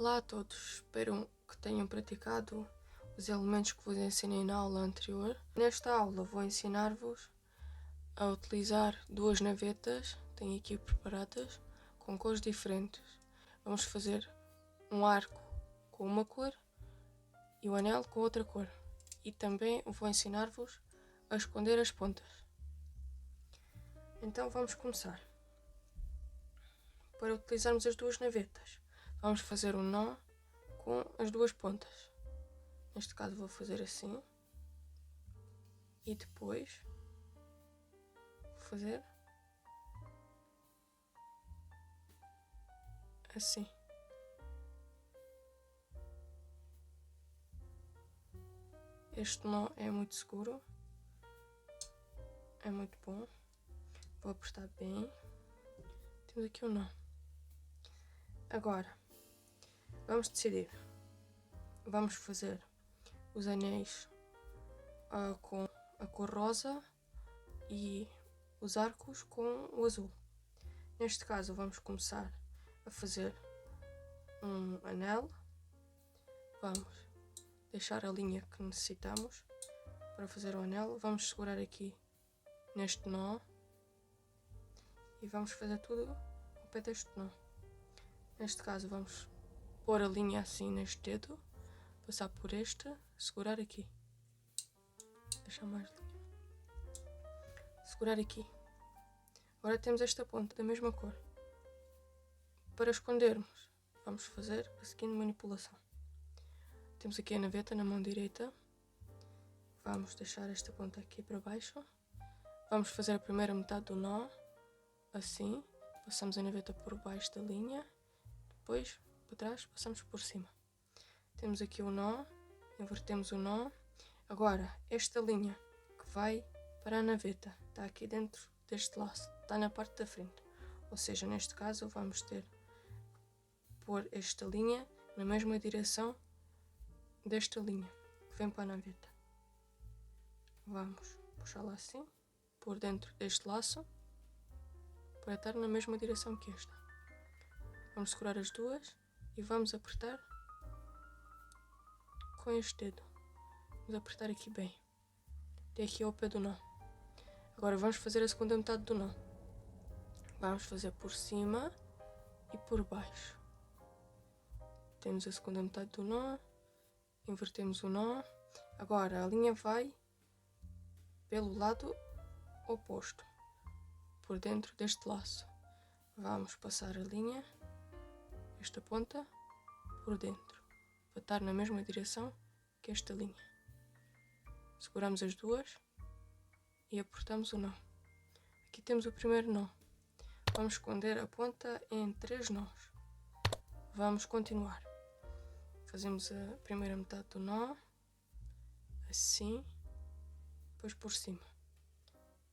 Olá a todos, espero que tenham praticado os elementos que vos ensinei na aula anterior. Nesta aula vou ensinar-vos a utilizar duas navetas, tenho aqui preparadas, com cores diferentes. Vamos fazer um arco com uma cor e o anel com outra cor. E também vou ensinar-vos a esconder as pontas. Então vamos começar. Para utilizarmos as duas navetas, vamos fazer um nó com as duas pontas. Neste caso vou fazer assim. E depois vou fazer assim. Este nó é muito seguro. É muito bom. Vou apertar bem. Temos aqui o nó. Agora, vamos decidir. Vamos fazer os anéis com a cor rosa e os arcos com o azul. Neste caso, vamos começar a fazer um anel. Vamos deixar a linha que necessitamos para fazer o anel. Vamos segurar aqui neste nó e vamos fazer tudo ao pé deste nó. Neste caso vamos pôr a linha assim neste dedo, passar por este, segurar aqui, deixar mais linha, segurar aqui. Agora temos esta ponta da mesma cor. Para escondermos, vamos fazer a seguinte manipulação. Temos aqui a naveta na mão direita, vamos deixar esta ponta aqui para baixo, vamos fazer a primeira metade do nó, assim, passamos a naveta por baixo da linha, depois para trás passamos por cima. Temos aqui o nó, invertemos o nó. Agora esta linha que vai para a naveta está aqui dentro deste laço, está na parte da frente, ou seja, neste caso vamos ter que pôr esta linha na mesma direção desta linha que vem para a naveta. Vamos puxá-la assim, por dentro deste laço, para estar na mesma direção que esta. Vamos segurar as duas e vamos apertar com este dedo. Vamos apertar aqui bem, até aqui ao pé do nó. Agora vamos fazer a segunda metade do nó. Vamos fazer por cima e por baixo. Temos a segunda metade do nó, invertemos o nó. Agora a linha vai pelo lado oposto, por dentro deste laço. Vamos passar a linha, esta ponta, por dentro, para estar na mesma direção que esta linha. Seguramos as duas e apertamos o nó. Aqui temos o primeiro nó. Vamos esconder a ponta em 3 nós. Vamos continuar. Fazemos a primeira metade do nó, assim, depois por cima.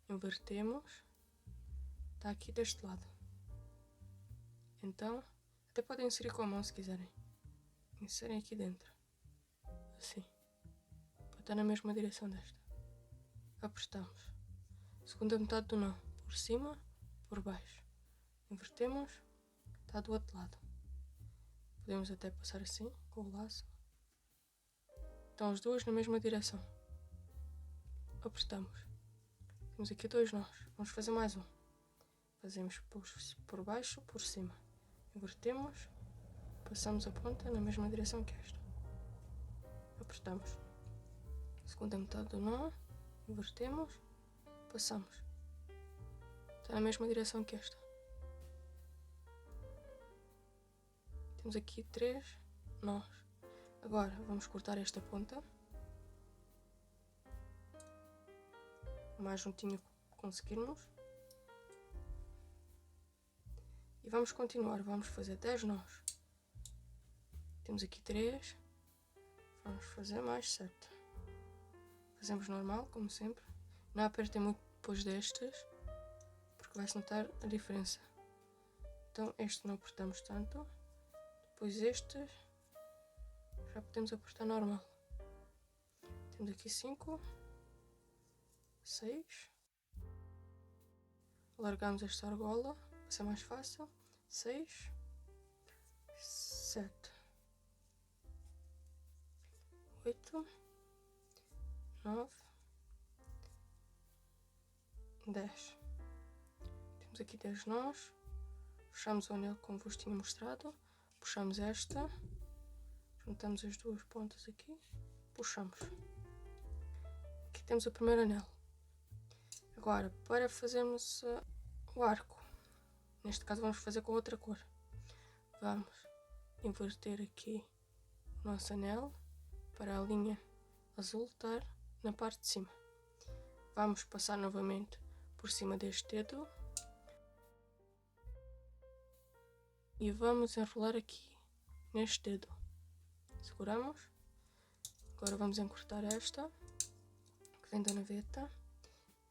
Invertemos, está aqui deste lado. Então, até podem inserir com a mão se quiserem. Inserem aqui dentro, assim, para estar na mesma direção desta. Apertamos. Segunda metade do nó, por cima, por baixo. Invertemos, está do outro lado. Podemos até passar assim, com o laço. Estão as duas na mesma direção. Apertamos. Temos aqui 2 nós. Vamos fazer mais um. Fazemos por baixo, por cima. Invertemos, passamos a ponta na mesma direção que esta. Apertamos. Segunda metade do nó, invertemos, passamos. Está na mesma direção que esta. Temos aqui 3 nós. Agora vamos cortar esta ponta o mais juntinho que conseguirmos. E vamos continuar, vamos fazer 10 nós. Temos aqui 3, vamos fazer mais 7. Fazemos normal, como sempre. Não apertem muito depois destas, porque vai-se notar a diferença. Então este não apertamos tanto, depois estes já podemos apertar normal. Temos aqui 5, 6. Alargamos esta argola, para ser mais fácil. 6, 7. 8, 9, 10. Temos aqui 10 nós. Fechamos o anel como vos tinha mostrado. Puxamos esta. Juntamos as duas pontas aqui. Puxamos. Aqui temos o primeiro anel. Agora, para fazermos o arco, neste caso vamos fazer com outra cor. Vamos inverter aqui o nosso anel para a linha azul estar na parte de cima. Vamos passar novamente por cima deste dedo e vamos enrolar aqui neste dedo. Seguramos. Agora vamos encurtar esta que vem da naveta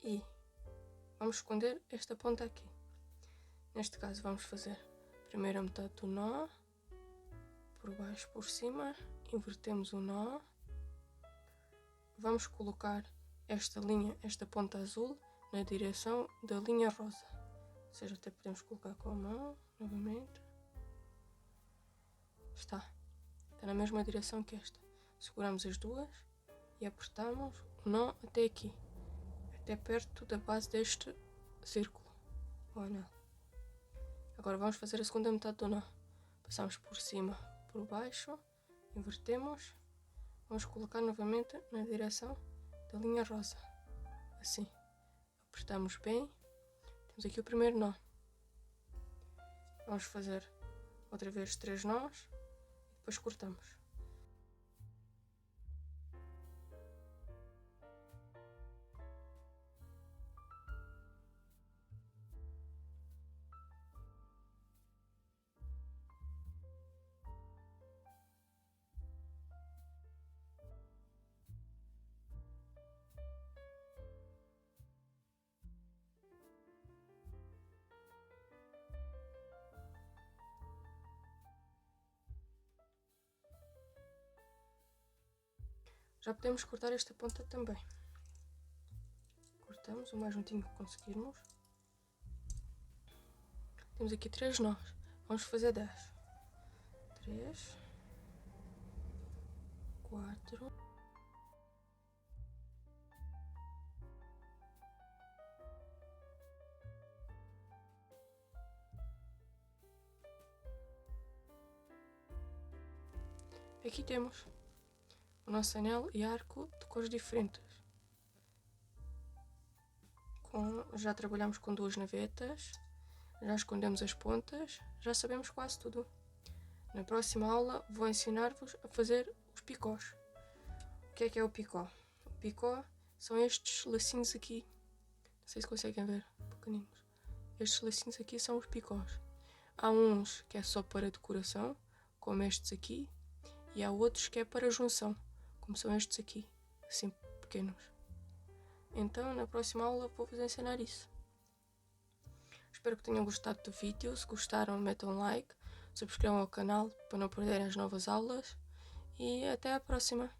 e vamos esconder esta ponta aqui. Neste caso vamos fazer primeiro a metade do nó, por baixo, por cima, invertemos o nó, vamos colocar esta linha, esta ponta azul na direção da linha rosa, ou seja, até podemos colocar com a mão novamente. Está na mesma direção que esta. Seguramos as duas e apertamos o nó até aqui, até perto da base deste círculo, o anel. Agora vamos fazer a segunda metade do nó. Passamos por cima, por baixo, invertemos, vamos colocar novamente na direção da linha rosa, assim. Apertamos bem, temos aqui o primeiro nó. Vamos fazer outra vez 3 nós e depois cortamos. Já podemos cortar esta ponta também. Cortamos o mais juntinho que conseguirmos. Temos aqui 3 nós. Vamos fazer 10. 3, 4, 5. Aqui temos o nosso anel e arco de cores diferentes. Já trabalhamos com 2 navetas, já escondemos as pontas, já sabemos quase tudo. Na próxima aula vou ensinar-vos a fazer os picós. O que é o picó? O picó são estes lacinhos aqui, não sei se conseguem ver, pequeninos. Estes lacinhos aqui são os picós. Há uns que é só para decoração, como estes aqui, e há outros que é para junção, como são estes aqui, assim pequenos. Então na próxima aula vou-vos ensinar isso. Espero que tenham gostado do vídeo. Se gostaram, metam um like, subscrevam o canal para não perderem as novas aulas e até à próxima.